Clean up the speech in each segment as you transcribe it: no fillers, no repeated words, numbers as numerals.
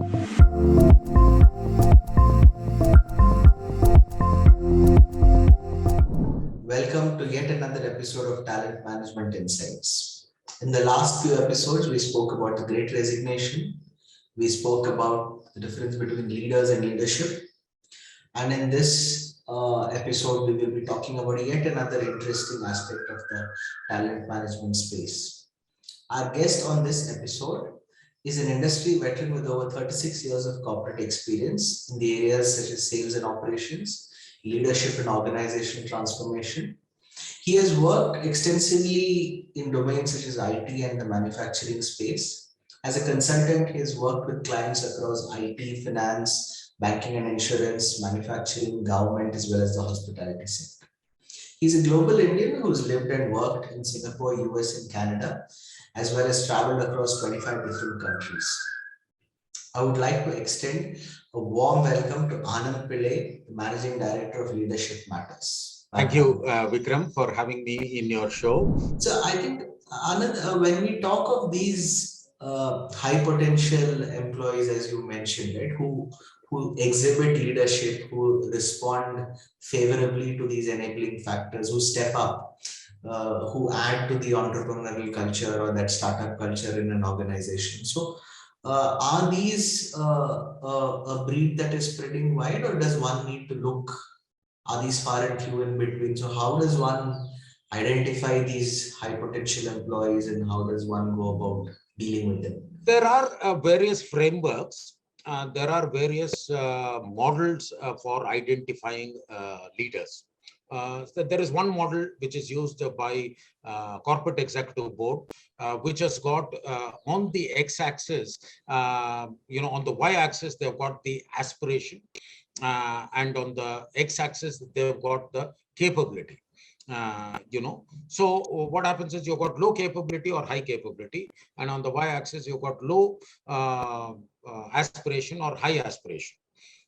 Welcome to yet another episode of Talent Management Insights. In the last few episodes, we spoke about the Great Resignation. We spoke about the difference between leaders and leadership. And in this episode, we will be talking about yet another interesting aspect of the talent management space. Our guest on this episode is an industry veteran with over 36 years of corporate experience in the areas such as sales and operations, leadership and organization transformation. He has worked extensively in domains such as IT and the manufacturing space. As a consultant, he has worked with clients across IT, finance, banking and insurance, manufacturing, government, as well as the hospitality sector. He's a global Indian who's lived and worked in Singapore, US, and Canada, as well as traveled across 25 different countries. I would like to extend a warm welcome to Anand Pillai, the Managing Director of Leadership Matters. Thank you, Vikram, for having me in your show. So I think, Anand, when we talk of these high potential employees, as you mentioned, right, who exhibit leadership, who respond favorably to these enabling factors, who step up, who add to the entrepreneurial culture or that startup culture in an organization. So, are these a breed that is spreading wide, or does one need to look? Are these far and few in between? So, how does one identify these high potential employees, and how does one go about dealing with them? There are various frameworks. There are various models for identifying leaders. So there is one model which is used by corporate executive board, which has got on the x-axis, on the y-axis, they've got the aspiration, and on the x-axis, they've got the capability. So what happens is you've got low capability or high capability, and on the y-axis, you've got low aspiration or high aspiration.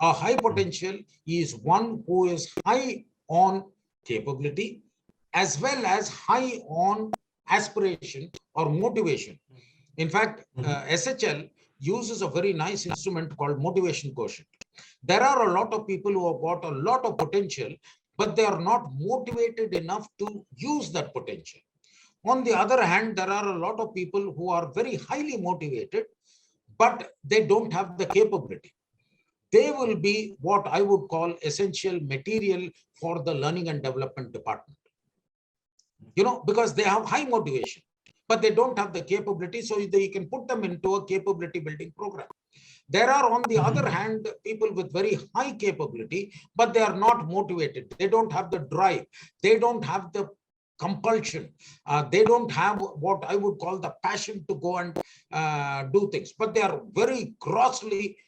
A high potential is one who is high on capability as well as high on aspiration or motivation. In fact, SHL uses a very nice instrument called motivation quotient. There are a lot of people who have got a lot of potential, but they are not motivated enough to use that potential. On the other hand, there are a lot of people who are very highly motivated, but they don't have the capability. They will be what I would call essential material for the learning and development department. Because they have high motivation, but they don't have the capability, so you can put them into a capability building program. There are, on the other hand, people with very high capability, but they are not motivated. They don't have the drive. They don't have the compulsion. They don't have what I would call the passion to go and do things, but they are very grossly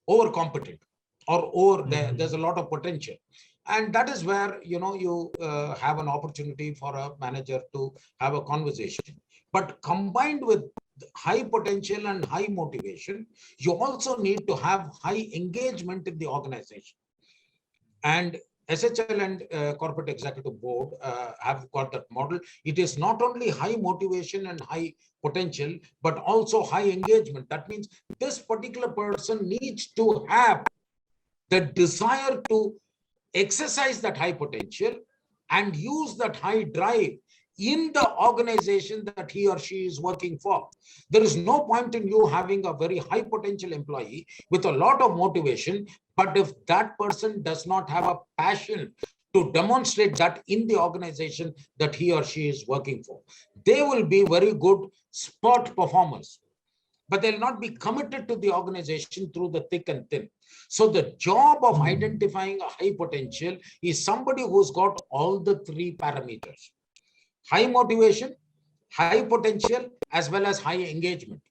overcompetent or there's a lot of potential. And that is where, you have an opportunity for a manager to have a conversation. But combined with high potential and high motivation, you also need to have high engagement in the organization. And SHL and Corporate Executive Board have got that model. It is not only high motivation and high potential, but also high engagement. That means this particular person needs to have the desire to exercise that high potential and use that high drive in the organization that he or she is working for. There is no point in you having a very high potential employee with a lot of motivation, but if that person does not have a passion to demonstrate that in the organization that he or she is working for, they will be very good spot performers, but they'll not be committed to the organization through the thick and thin. So the job of identifying a high potential is somebody who's got all the three parameters: high motivation, high potential, as well as high engagement.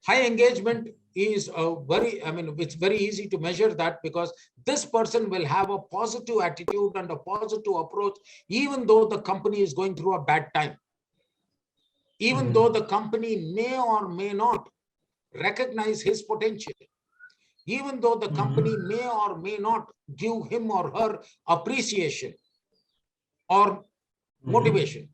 High engagement is it's very easy to measure that, because this person will have a positive attitude and a positive approach, even though the company is going through a bad time. Even though the company may or may not recognize his potential, even though the company may or may not give him or her appreciation or motivation,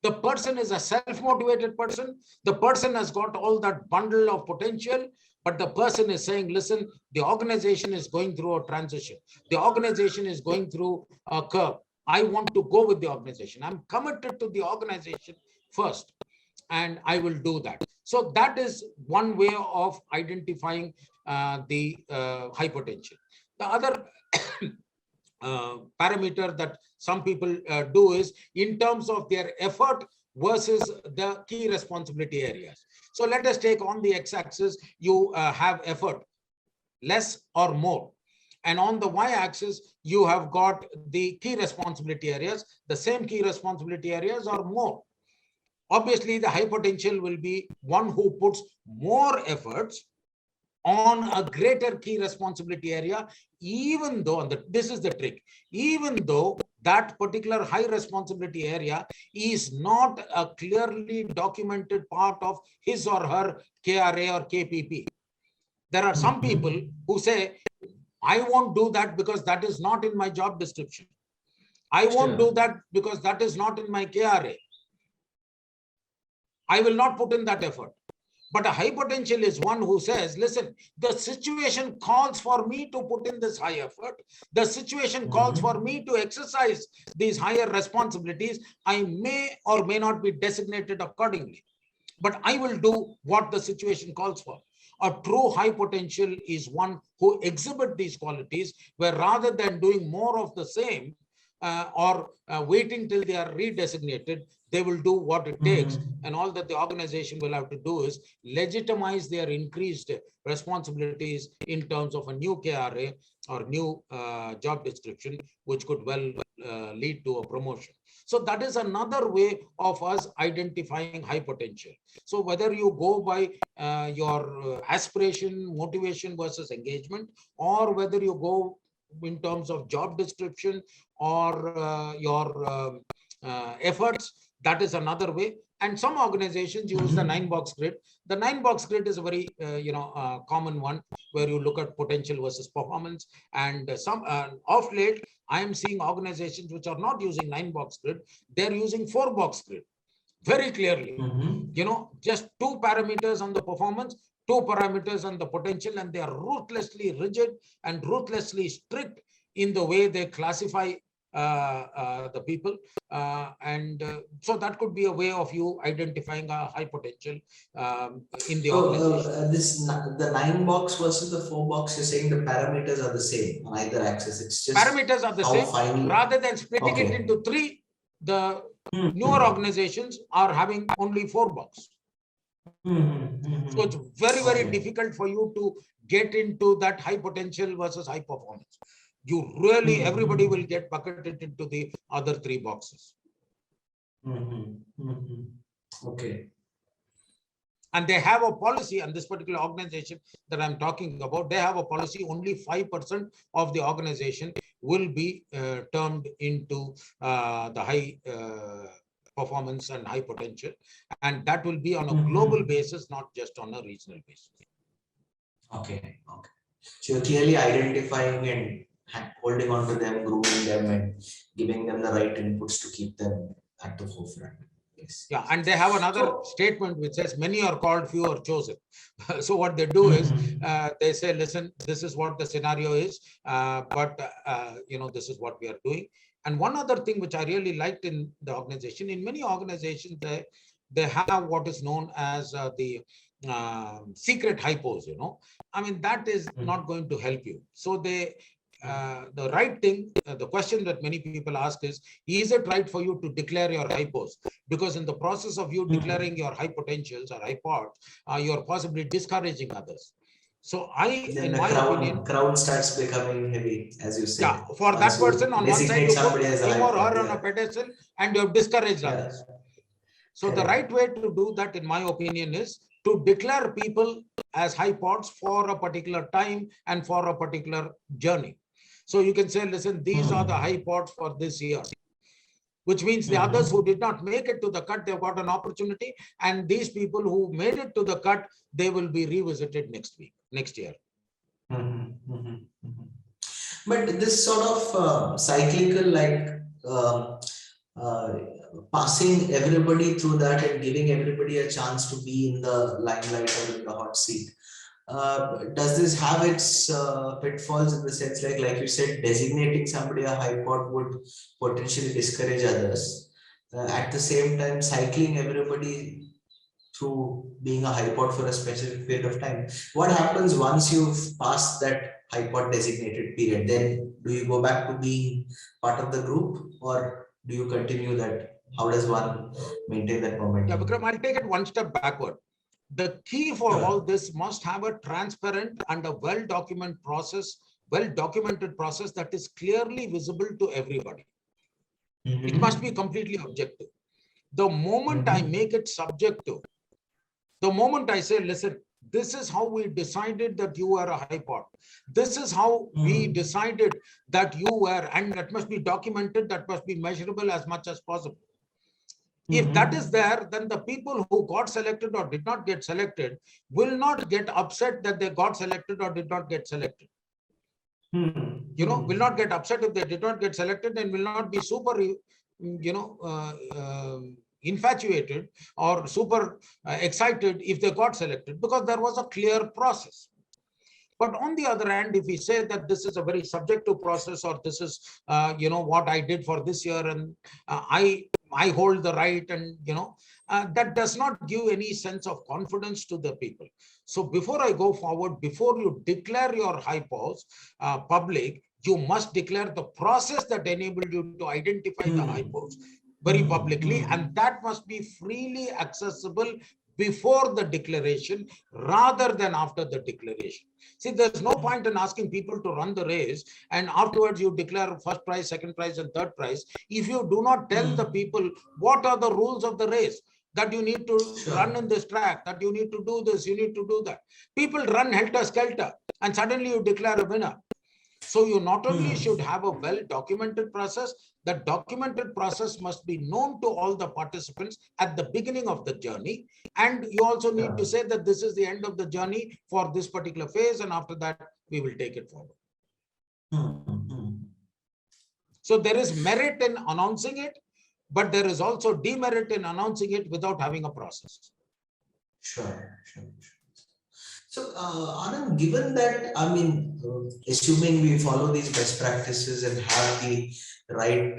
The person is a self-motivated person. The person has got all that bundle of potential, but the person is saying, listen, the organization is going through a transition. The organization is going through a curve. I want to go with the organization. I'm committed to the organization first, and I will do that. So that is one way of identifying the high potential. The other parameter that some people do is in terms of their effort versus the key responsibility areas. So let us take on the x-axis, you have effort, less or more. And on the y-axis, you have got the key responsibility areas, the same key responsibility areas or more. Obviously, the high potential will be one who puts more efforts on a greater key responsibility area, even though, and this is the trick, even though that particular high responsibility area is not a clearly documented part of his or her KRA or KPP. There are some people who say, I won't do that because that is not in my job description. I won't do that because that is not in my KRA. I will not put in that effort. But a high potential is one who says, listen, the situation calls for me to put in this high effort. The situation calls for me to exercise these higher responsibilities. I may or may not be designated accordingly, but I will do what the situation calls for. A true high potential is one who exhibits these qualities, where rather than doing more of the same or waiting till they are redesignated, they will do what it takes. And all that the organization will have to do is legitimize their increased responsibilities in terms of a new KRA or new job description, which could well lead to a promotion. So that is another way of us identifying high potential. So whether you go by your aspiration, motivation versus engagement, or whether you go in terms of job description or your efforts, that is another way. And some organizations use the 9-box grid. The 9-box grid is a very common one, where you look at potential versus performance. And some of late, I am seeing organizations which are not using 9-box grid. They're using 4-box grid very clearly. Just 2 parameters on the performance, 2 parameters on the potential, and they are ruthlessly rigid and ruthlessly strict in the way they classify the people, so that could be a way of you identifying a high potential in the organization. The 9-box versus the 4-box, you're saying the parameters are the same on either axis. It's just parameters are the same. Rather than splitting it into 3, the newer organizations are having only 4-box. So it's very, very difficult for you to get into that high potential versus high performance. You really, everybody will get bucketed into the other 3 boxes. Okay. And they have a policy, and this particular organization that I'm talking about, they have a policy, only 5% of the organization will be termed into the high performance and high potential. And that will be on a global basis, not just on a regional basis. Okay. So you're clearly identifying and holding on to them, grooming them, and giving them the right inputs to keep them at the forefront. Yes. Yeah, and they have another statement which says, many are called, few are chosen. So what they do is they say, listen, this is what the scenario is, but this is what we are doing. And one other thing which I really liked in the organization, in many organizations, they have what is known as the secret hypos. I mean, that is not going to help you. So they the right thing, the question that many people ask is it right for you to declare your hypos? Because in the process of you declaring your high potentials or high parts, you're possibly discouraging others. So in my opinion, crowd starts becoming heavy, as you say. Yeah, for that person on one side, you put him or her on a pedestal and you have discouraged others. So the right way to do that, in my opinion, is to declare people as high pods for a particular time and for a particular journey. So you can say, listen, these are the high pods for this year, which means the others who did not make it to the cut, they've got an opportunity. And these people who made it to the cut, they will be revisited next year. But this sort of cyclical, passing everybody through that and giving everybody a chance to be in the limelight or in the hot seat. Does this have its pitfalls in the sense like you said, designating somebody a hypot would potentially discourage others. At the same time, cycling everybody through being a hypot for a specific period of time. What happens once you've passed that hypot designated period? Then do you go back to being part of the group, or do you continue that? How does one maintain that Yeah, momentum? Vikram, I'll take it one step backward. The key for all this must have a transparent and a well-documented process that is clearly visible to everybody. It must be completely objective. The moment I make it subjective, the moment I say, listen, this is how we decided that you were a hypot. This is how we decided that you were, and that must be documented, that must be measurable as much as possible. If that is there, then the people who got selected or did not get selected will not get upset that they got selected or did not get selected. Will not get upset if they did not get selected, and will not be super, infatuated or super excited if they got selected, because there was a clear process. But on the other hand, if we say that this is a very subjective process, or this is, what I did for this year, and I hold the right, and, that does not give any sense of confidence to the people. So before I go forward, before you declare your hypos public, you must declare the process that enabled you to identify the hypos very publicly, and that must be freely accessible before the declaration rather than after the declaration. See, there's no point in asking people to run the race and afterwards you declare first prize, second prize, and third prize if you do not tell the people what are the rules of the race, that you need to run in this track, that you need to do this, you need to do that. People run helter-skelter and suddenly you declare a winner. So you not only should have a well-documented process, the documented process must be known to all the participants at the beginning of the journey. And you also need to say that this is the end of the journey for this particular phase, and after that, we will take it forward. So there is merit in announcing it, but there is also demerit in announcing it without having a process. Sure. So, Anand, given that, assuming we follow these best practices and have the right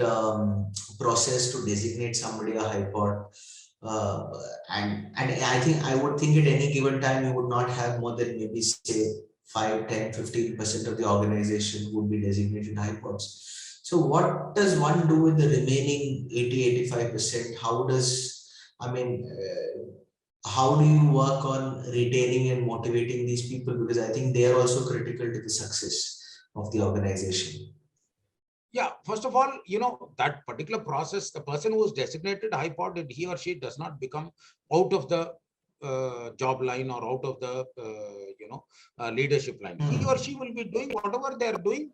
process to designate somebody a hypot, and I would think at any given time you would not have more than maybe say 5, 10, 15% of the organization would be designated hypots. So what does one do with the remaining 80, 85%? How do you work on retaining and motivating these people? Because I think they are also critical to the success of the organization. Yeah, first of all, that particular process, the person who is designated hypot, he or she does not become out of the job line or out of the, leadership line. He or she will be doing whatever they are doing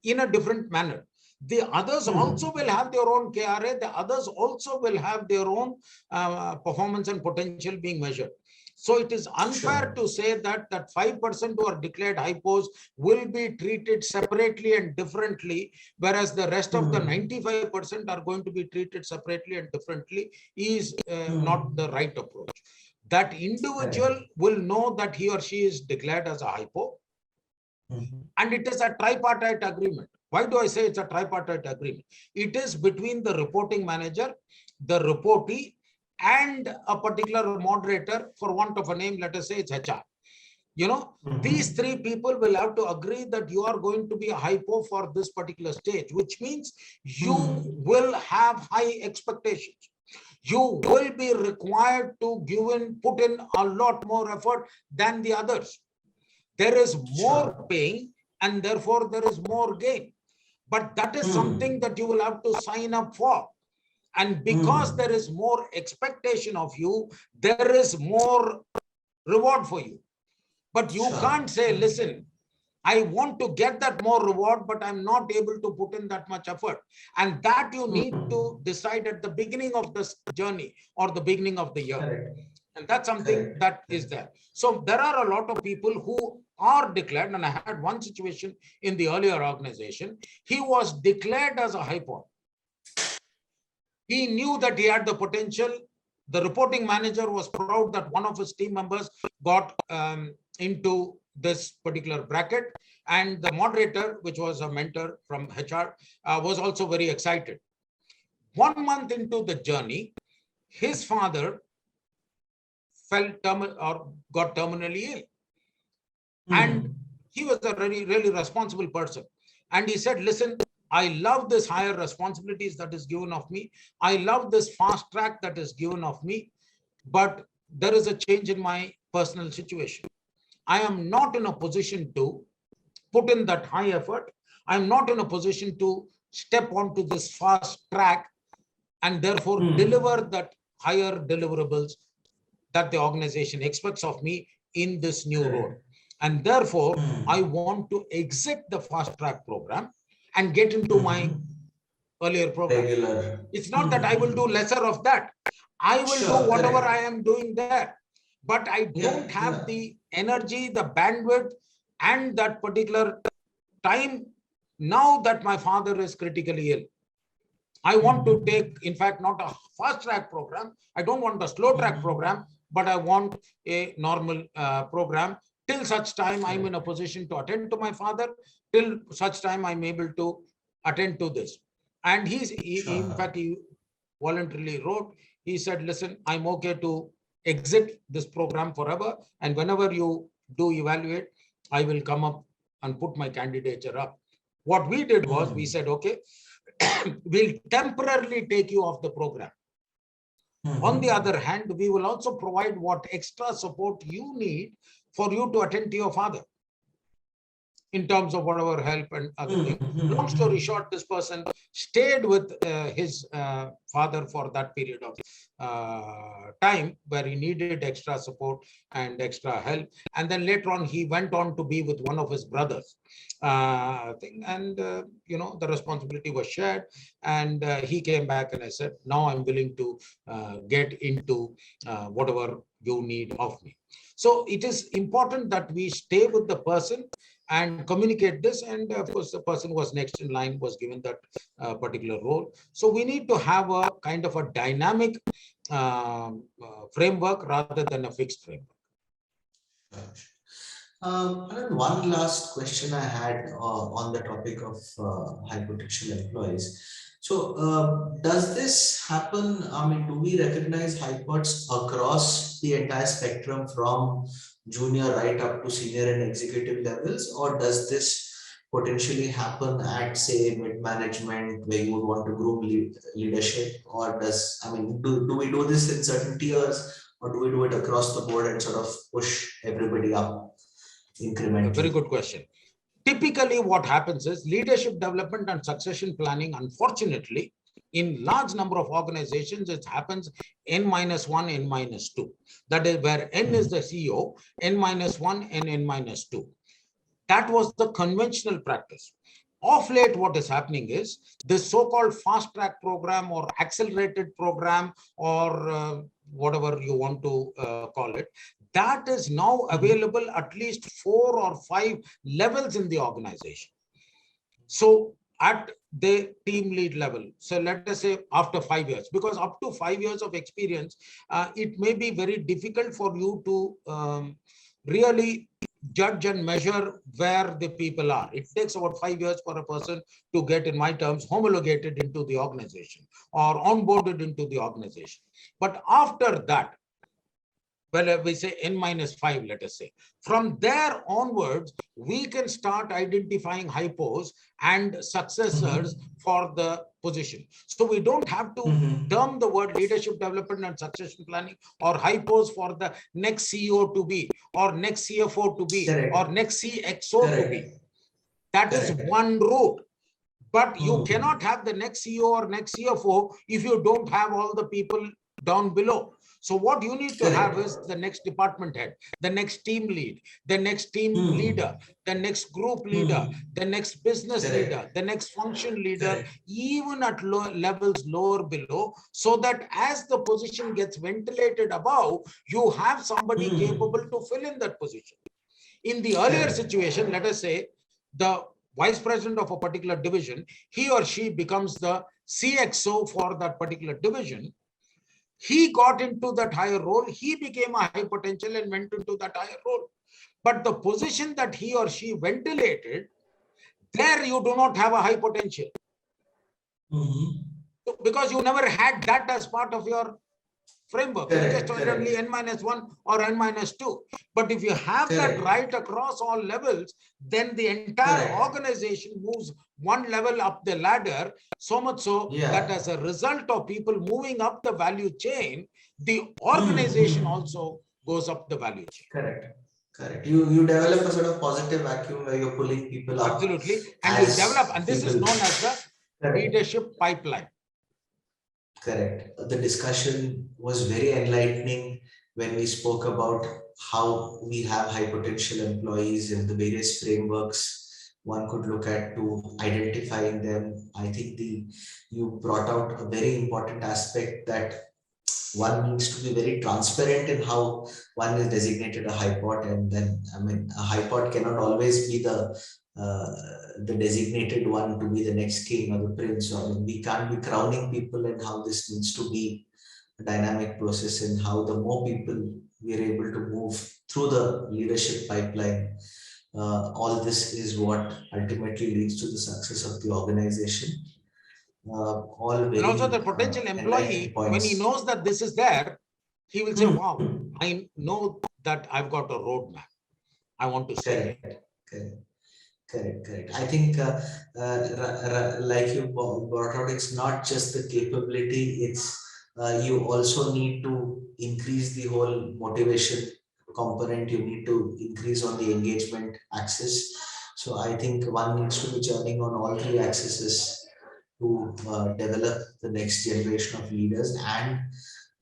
in a different manner. The others also will have their own KRA. The others also will have their own performance and potential being measured. So it is unfair to say that 5% who are declared hypos will be treated separately and differently, whereas the rest of the 95% are going to be treated separately and differently is not the right approach. That individual will know that he or she is declared as a hypo, and it is a tripartite agreement. Why do I say it's a tripartite agreement? It is between the reporting manager, the reportee, and a particular moderator, for want of a name, let us say it's HR. These three people will have to agree that you are going to be a hypo for this particular stage, which means you will have high expectations. You will be required to put in a lot more effort than the others. There is more paying, and therefore there is more gain. But that is something that you will have to sign up for. And because there is more expectation of you, there is more reward for you. But you can't say, listen, I want to get that more reward, but I'm not able to put in that much effort. And that you need to decide at the beginning of this journey or the beginning of the year. And that's something that is there. So there are a lot of people who are declared, and I had one situation in the earlier organization. He was declared as a hypot. He knew that he had the potential. The reporting manager was proud that one of his team members got into this particular bracket, and the moderator, which was a mentor from HR, was also very excited. 1 month into the journey, his father got terminally ill. And he was a really responsible person. And he said, listen, I love this higher responsibilities that is given of me. I love this fast track that is given of me. But there is a change in my personal situation. I am not in a position to put in that high effort. I'm not in a position to step onto this fast track and therefore deliver that higher deliverables that the organization expects of me in this new role. And therefore, I want to exit the fast track program and get into my earlier program. It's not that I will do lesser of that. I will do whatever I am doing there. But I don't have the energy, the bandwidth, and that particular time now that my father is critically ill. I want to take, in fact, not a fast track program. I don't want a slow track program, but I want a normal program till such time I'm in a position to attend to my father, till such time I'm able to attend to this. And in fact, he voluntarily wrote, he said, listen, I'm okay to exit this program forever. And whenever you do evaluate, I will come up and put my candidature up. What we did was we said, okay, we'll temporarily take you off the program. On the other hand, we will also provide what extra support you need for you to attend to your father in terms of whatever help and other things. Long story short, this person stayed with his father for that period of time where he needed extra support and extra help. And then later on, he went on to be with one of his brothers. And the responsibility was shared. And he came back and I said, now I'm willing to get into whatever you need of me. So it is important that we stay with the person and communicate this. And of course, the person who was next in line was given that particular role. So we need to have a kind of a dynamic framework rather than a fixed framework. One last question I had on the topic of high potential employees. So does this happen? I mean, do we recognize hyperts across the entire spectrum from junior right up to senior and executive levels, or does this potentially happen at, say, mid-management where you would want to group leadership, or do we do this in certain tiers, or do we do it across the board and sort of push everybody up incrementally? A very good question. Typically, what happens is leadership development and succession planning, unfortunately, in large number of organizations, it happens N-1, N-2. That is where N is the CEO, N-1 and N-2. That was the conventional practice. Of late, what is happening is this so-called fast track program or accelerated program or whatever you want to call it, that is now available at least 4 or 5 levels in the organization. So at the team lead level, so let us say after 5 years, because up to 5 years of experience, it may be very difficult for you to really judge and measure where the people are. It takes about 5 years for a person to get, in my terms, homologated into the organization or onboarded into the organization. But after that, well, we say N-5, let us say. From there onwards, we can start identifying hypos and successors for the position. So we don't have to term the word leadership development and succession planning or hypos for the next CEO to be, or next CFO to be, or next CXO to be. That is one route. But you cannot have the next CEO or next CFO if you don't have all the people down below. So what you need to have is the next department head, the next team lead, the next team leader, the next group leader, the next business leader, the next function leader, even at levels lower below, so that as the position gets ventilated above, you have somebody capable to fill in that position. In the earlier situation, let us say the vice president of a particular division, he or she becomes the CXO for that particular division. He got into that higher role. He became a high potential and went into that higher role. But the position that he or she ventilated, there you do not have a high potential. Because you never had that as part of your framework. You just only N-1 or N-2. But if you have that right across all levels, then the entire organization moves one level up the ladder, so much so that as a result of people moving up the value chain, the organization also goes up the value chain. Correct. You develop a sort of positive vacuum where you're pulling people up. Absolutely. And you develop, and this is known as the leadership pipeline. Correct. The discussion was very enlightening when we spoke about how we have high potential employees and the various frameworks one could look at to identifying them. I think you brought out a very important aspect that one needs to be very transparent in how one is designated a hypot, and then a hypot cannot always be the designated one to be the next king or the prince. Or we can't be crowning people, and how this needs to be a dynamic process, and how the more people we are able to move through the leadership pipeline, all this is what ultimately leads to the success of the organization. And also the potential employee, when he knows that this is there, he will say, wow, I know that I've got a roadmap. I want to stay. Correct. I think like you brought out, it's not just the capability, it's you also need to increase the whole motivation component. You need to increase on the engagement axis. So I think one needs to be churning on all three axes to develop the next generation of leaders and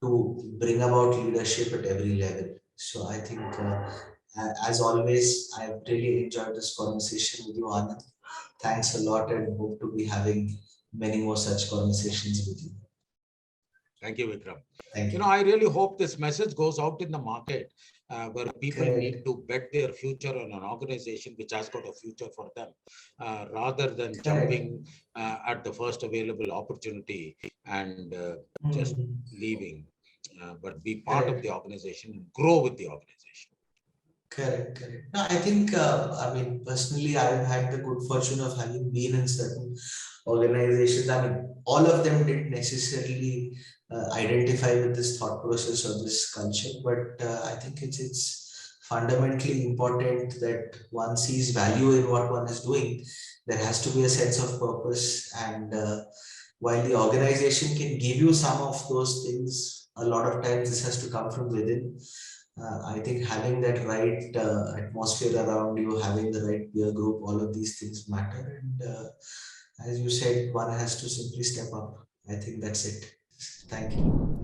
to bring about leadership at every level. So I think, as always, I've really enjoyed this conversation with you, Anand. Thanks a lot, and hope to be having many more such conversations with you. Thank you, Vikram. Thank you. I really hope this message goes out in the market where people need to bet their future on an organization which has got a future for them, rather than jumping at the first available opportunity and just leaving, but be part of the organization and grow with the organization. Correct. No, I think, personally, I've had the good fortune of having been in certain organizations. All of them didn't necessarily identify with this thought process or this culture, but I think it's fundamentally important that one sees value in what one is doing. There has to be a sense of purpose, and while the organization can give you some of those things, a lot of times this has to come from within. I think having that right atmosphere around you, having the right peer group, all of these things matter. And as you said, one has to simply step up. I think that's it. Thank you.